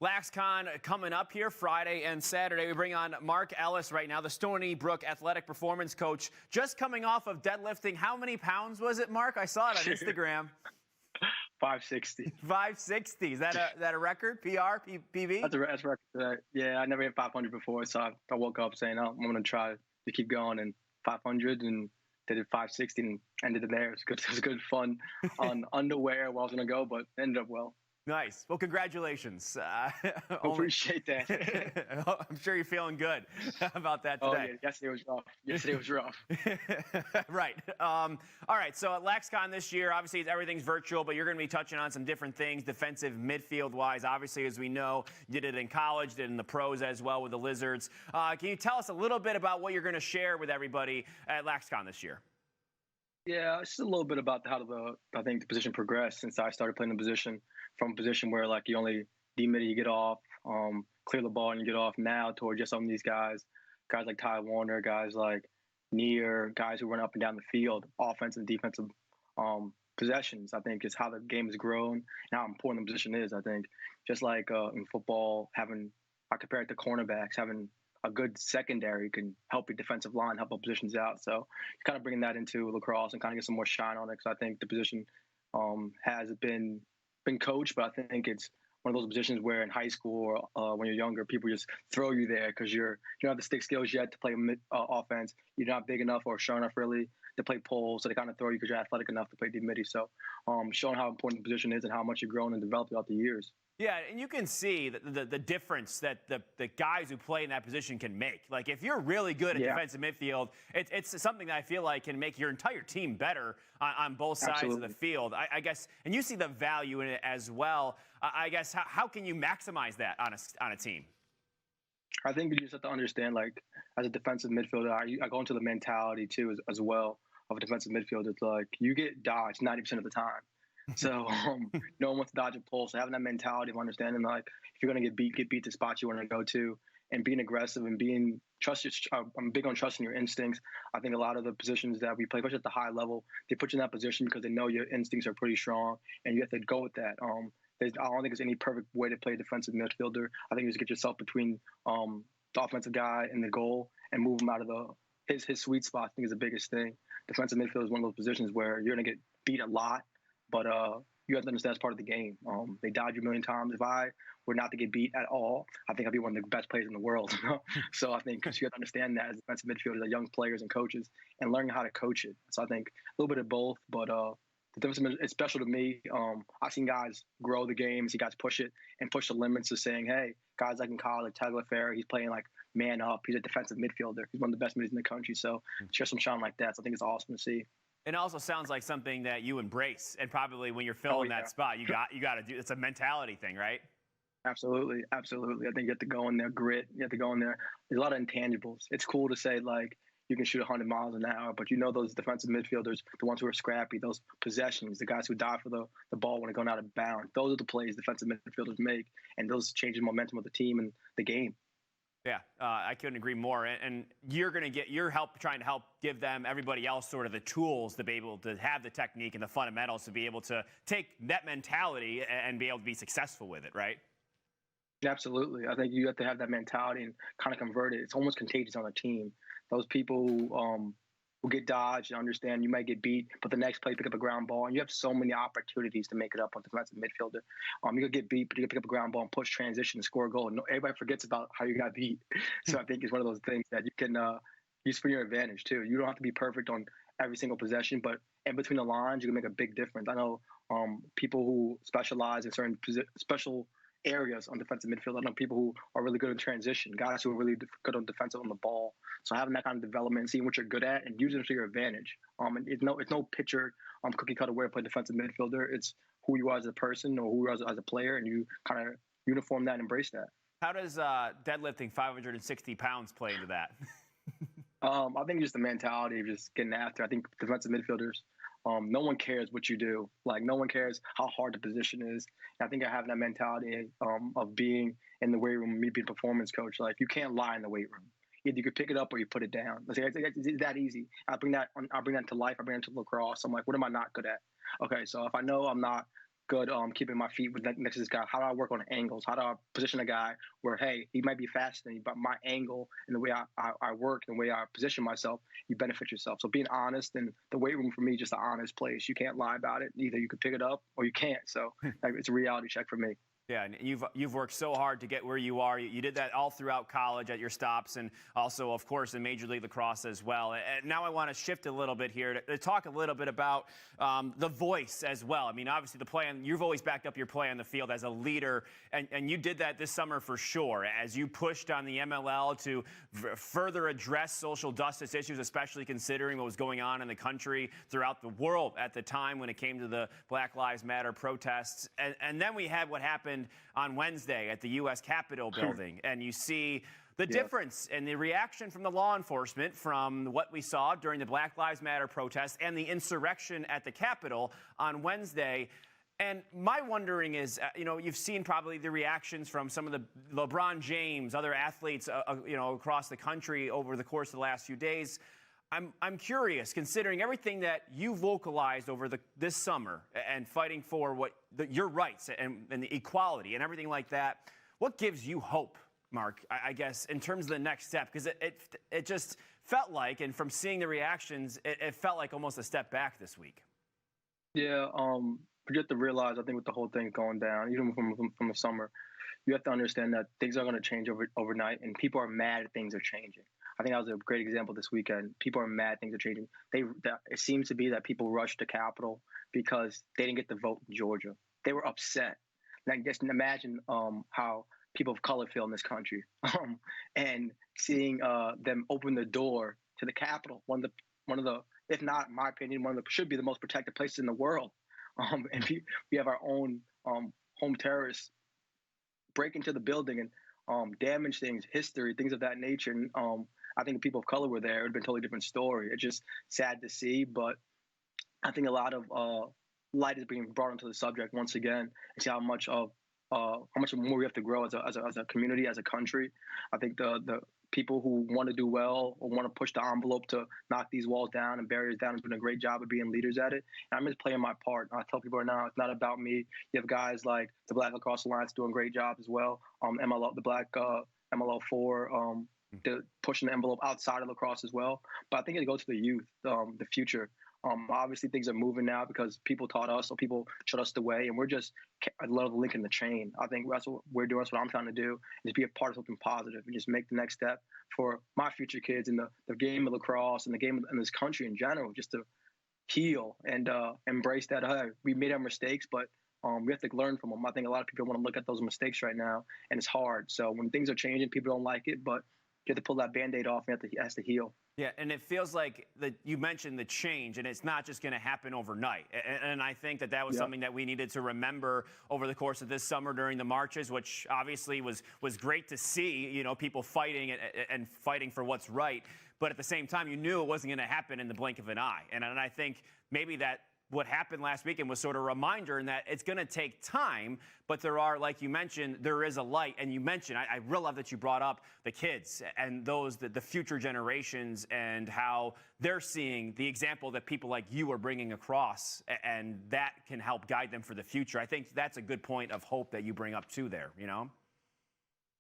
LaxCon coming up here Friday and Saturday. We bring on Mark Ellis right now, the Stony Brook athletic performance coach, just coming off of deadlifting. How many pounds was it, Mark? I saw it on Instagram. 560. 560. Is that a record? PR? PB? That's a record. Yeah, I never hit 500 before, so I woke up saying, oh, I'm going to try to keep going, and 500, and did it 560 and ended it there. It was good fun on underwear where I was going to go, but ended up well. Nice. Well, congratulations. Appreciate that. I'm sure you're feeling good about that today. Oh, yeah. Yesterday was rough. Yesterday was rough. Right. All right. So at LaxCon this year, obviously everything's virtual, but you're going to be touching on some different things, defensive midfield-wise. Obviously, as we know, you did it in college, did it in the pros as well with the Lizards. Can you tell us a little bit about what you're going to share with everybody at LaxCon this year? Yeah, just a little bit about how I think the position progressed since I started playing the position, from a position where like you only demid it, you get off, clear the ball and you get off, now toward just some of these guys like Ty Warner, guys like Neer, guys who run up and down the field, offensive and defensive possessions. I think is how the game has grown and how important the position is. I think just like in football, I compare it to cornerbacks, having a good secondary can help your defensive line, help our positions out. So kind of bringing that into lacrosse and kind of get some more shine on it, because I think the position has been coached, but I think it's one of those positions where in high school or when you're younger, people just throw you there because you don't have the stick skills yet to play offense. You're not big enough or strong enough really to play pole, so they kind of throw you because you're athletic enough to play midi. So showing how important the position is and how much you've grown and developed throughout the years. Yeah, and you can see the difference that the guys who play in that position can make. Like, if you're really good at defensive midfield, it's something that I feel like can make your entire team better on both sides of the field. I guess, and you see the value in it as well. I guess, how can you maximize that on a team? I think you just have to understand, like, as a defensive midfielder, I go into the mentality, too, as well, of a defensive midfielder. It's like, you get dodged 90% of the time. So no one wants to dodge a pull. So having that mentality of understanding, like, if you're going to get beat to spots you want to go to, and being aggressive and being trusted. I'm big on trusting your instincts. I think a lot of the positions that we play, especially at the high level, they put you in that position because they know your instincts are pretty strong, and you have to go with that. I don't think there's any perfect way to play a defensive midfielder. I think you just get yourself between the offensive guy and the goal and move him out of his sweet spot. I think is the biggest thing. Defensive midfield is one of those positions where you're going to get beat a lot, but you have to understand that's part of the game. They dodge you a million times. If I were not to get beat at all, I think I'd be one of the best players in the world. So I think you have to understand that as defensive midfielders, as young players and coaches, and learning how to coach it. So I think a little bit of both, but the defensive midfield is special to me. I've seen guys grow the game, see guys push it and push the limits of saying, hey, guys like in college, Tagliaferri, he's playing like man up. He's a defensive midfielder. He's one of the best mids in the country. So share some shine like that. So I think it's awesome to see. It also sounds like something that you embrace, and probably when you're filling that spot, you got to do. It's a mentality thing, right? Absolutely. I think you have to go in there, grit. You have to go in there. There's a lot of intangibles. It's cool to say like you can shoot 100 miles an hour, but those defensive midfielders, the ones who are scrappy, those possessions, the guys who die for the ball when it's going out of bounds. Those are the plays defensive midfielders make, and those change the momentum of the team and the game. Yeah, I couldn't agree more. And you're going to get your help trying to help give them, everybody else, sort of the tools to be able to have the technique and the fundamentals to be able to take that mentality and be able to be successful with it, right? Absolutely. I think you have to have that mentality and kind of convert it. It's almost contagious on a team. Those people who get dodged and understand you might get beat, but the next play pick up a ground ball, and you have so many opportunities to make it up on the defensive midfielder. You could get beat, but you can pick up a ground ball and push transition and score a goal. And everybody forgets about how you got beat. So I think it's one of those things that you can use for your advantage too. You don't have to be perfect on every single possession, but in between the lines, you can make a big difference. I know people who specialize in certain special areas on defensive midfield. I know people who are really good in transition, guys who are really good on defensive on the ball. So having that kind of development, seeing what you're good at, and using it to your advantage. And it's no picture cookie cutter way to play defensive midfielder. It's who you are as a person or who you are as a player, and you kind of uniform that and embrace that. How does deadlifting 560 pounds play into that? I think just the mentality of just getting after. I think defensive midfielders, no one cares what you do. Like, no one cares how hard the position is. And I think I have that mentality of being in the weight room, me being a performance coach. Like, you can't lie in the weight room. Either you could pick it up or you put it down. It's that easy. I bring that to life. I bring it to lacrosse. I'm like, what am I not good at? Okay, so if I know I'm not good keeping my feet next to this guy? How do I work on angles? How do I position a guy where, hey, he might be faster than me, but my angle and the way I work and the way I position myself, you benefit yourself. So being honest, and the weight room for me, just an honest place. You can't lie about it. Either you can pick it up or you can't. So it's a reality check for me. Yeah, and you've worked so hard to get where you are. You did that all throughout college at your stops, and also, of course, in Major League Lacrosse as well. And now I want to shift a little bit here to talk a little bit about the voice as well. I mean, obviously, the play you've always backed up your play on the field as a leader, and you did that this summer for sure, as you pushed on the MLL to further address social justice issues, especially considering what was going on in the country, throughout the world at the time when it came to the Black Lives Matter protests. And then we had what happened on Wednesday at the U.S. Capitol building, and you see the difference in the reaction from the law enforcement from what we saw during the Black Lives Matter protests and the insurrection at the Capitol on Wednesday. And my wondering is, you've seen probably the reactions from some of the LeBron James, other athletes, across the country over the course of the last few days. I'm curious, considering everything that you vocalized over this summer and fighting for your rights and the equality and everything like that, what gives you hope, Mark, I guess, in terms of the next step? Because it just felt like, and from seeing the reactions, it felt like almost a step back this week. Yeah, you have to realize, I think, with the whole thing going down, even from the summer, you have to understand that things are going to change overnight, and people are mad that things are changing. I think that was a great example this weekend. People are mad things are changing. It seems to be that people rushed to Capitol because they didn't get the vote in Georgia. They were upset. Now, just imagine how people of color feel in this country, and seeing them open the door to the Capitol, one of the, if not, in my opinion, should be the most protected places in the world. And we have our own home terrorists break into the building and damage things, history, things of that nature. And I think if people of color were there, it would have been a totally different story. It's just sad to see, but I think a lot of light is being brought into the subject once again, and see how much more we have to grow as a community, as a country. I think the people who want to do well or want to push the envelope to knock these walls down and barriers down have doing a great job of being leaders at it. And I'm just playing my part. I tell people right now, it's not about me. You have guys like the Black Lacrosse Alliance doing a great job as well. The Black MLL4, they're pushing the envelope outside of lacrosse as well. But I think it goes to the youth, the future. Obviously, things are moving now because people taught us, or people showed us the way, and we're just a little link in the chain. I think that's what we're doing. That's what I'm trying to do, is be a part of something positive and just make the next step for my future kids in the game of lacrosse and the game in this country in general, just to heal and embrace that. Hey, we made our mistakes, but we have to learn from them. I think a lot of people want to look at those mistakes right now, and it's hard. So when things are changing, people don't like it, but you have to pull that Band-Aid off, and it has to heal. Yeah, and it feels like you mentioned the change, and it's not just going to happen overnight. And I think that was something that we needed to remember over the course of this summer during the marches, which obviously was great to see, people fighting and fighting for what's right. But at the same time, you knew it wasn't going to happen in the blink of an eye. And I think maybe that what happened last weekend was sort of a reminder in that it's going to take time, but there are, like you mentioned, there is a light. And you mentioned, I really love that you brought up the kids and the future generations and how they're seeing the example that people like you are bringing across, and that can help guide them for the future. I think that's a good point of hope that you bring up too there,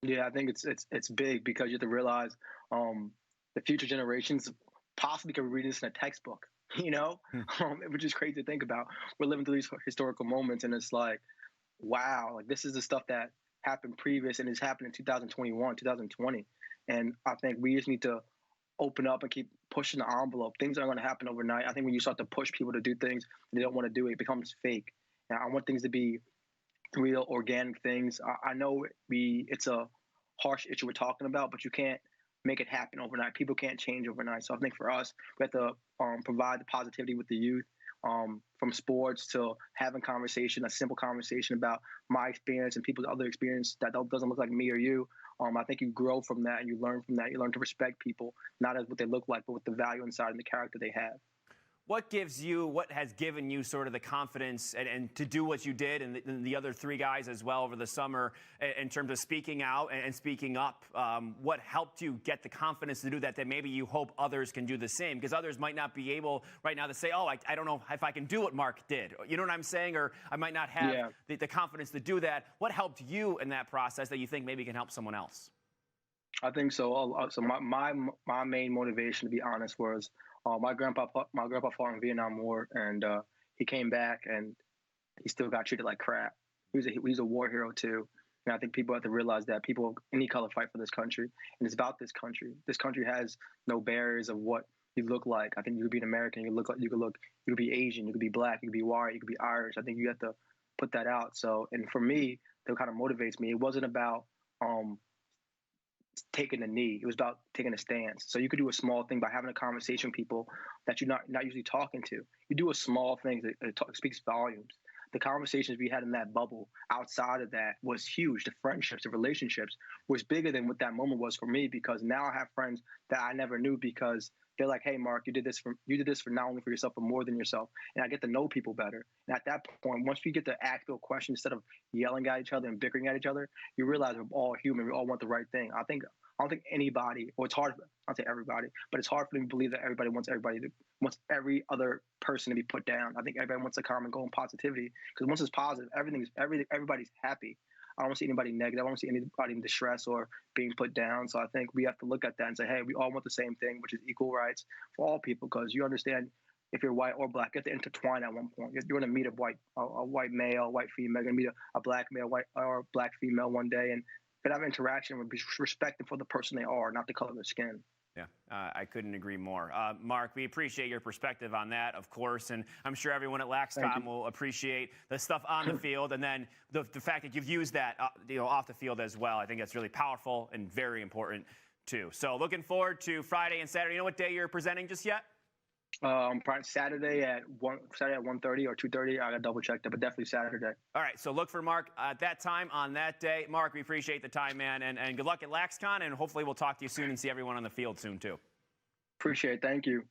Yeah, I think it's big, because you have to realize the future generations possibly could read this in a textbook. Which is crazy to think about. We're living through these historical moments, and it's like, wow, like this is the stuff that happened previous, and it's happened in 2021, 2020. And I think we just need to open up and keep pushing the envelope. Things aren't going to happen overnight. I think when you start to push people to do things they don't want to do, it becomes fake. And I want things to be real, organic things. I know it's a harsh issue we're talking about, but you can't make it happen overnight. People can't change overnight. So I think for us, we have to provide the positivity with the youth, from sports to having a simple conversation about my experience and people's other experience that doesn't look like me or you. I think you grow from that, and you learn from that. You learn to respect people, not as what they look like, but with the value inside and the character they have. what has given you sort of the confidence and to do what you did, and the other three guys as well over the summer in terms of speaking out and speaking up? What helped you get the confidence to do that maybe you hope others can do the same? Because others might not be able right now to say, oh, I don't know if I can do what Mark did. You know what I'm saying? Or I might not have the confidence to do that. What helped you in that process that you think maybe can help someone else? I think so. So my main motivation, to be honest, was my grandpa fought in Vietnam War, and he came back and he still got treated like crap. He's a war hero too, and I think people have to realize that people of any color fight for this country, and it's about this country. This country has no barriers of what you look like. I think you could be an American, you could be Asian, you could be black, you could be white, you could be Irish. I think you have to put that out. So, and for me, that kind of motivates me. It wasn't about taking a knee. It was about taking a stance. So you could do a small thing by having a conversation with people that you're not usually talking to. You do a small thing that speaks volumes. The conversations we had in that bubble outside of that was huge. The friendships, the relationships was bigger than what that moment was for me, because now I have friends that I never knew, because they're like, hey, Mark, you did this for not only for yourself, but more than yourself. And I get to know people better. And at that point, once we get to ask real questions instead of yelling at each other and bickering at each other, you realize we're all human. We all want the right thing. I don't think anybody, or it's hard, I'll say everybody, but it's hard for me to believe that everybody wants every other person to be put down. I think everybody wants a common goal and positivity, because once it's positive, everybody's happy. I don't see anybody negative. I don't see anybody in distress or being put down. So I think we have to look at that and say, hey, we all want the same thing, which is equal rights for all people. Because you understand, if you're white or black, you have to intertwine at one point. You're going to meet a white male, white female. You're going to meet a black male, white or black female one day, and that have interaction would be respected for the person they are, not the color of their skin. Yeah, I couldn't agree more. Mark, we appreciate your perspective on that, of course, and I'm sure everyone at LaxCon will appreciate the stuff on the field, and then the fact that you've used that off the field as well. I think that's really powerful and very important, too. So looking forward to Friday and Saturday. You know what day you're presenting just yet? Saturday at 1:30 or 2:30. I got to double check that, but definitely Saturday. All right, so look for Mark at that time on that day. Mark, we appreciate the time, man, and good luck at LaxCon, and hopefully we'll talk to you soon and see everyone on the field soon, too. Appreciate it. Thank you.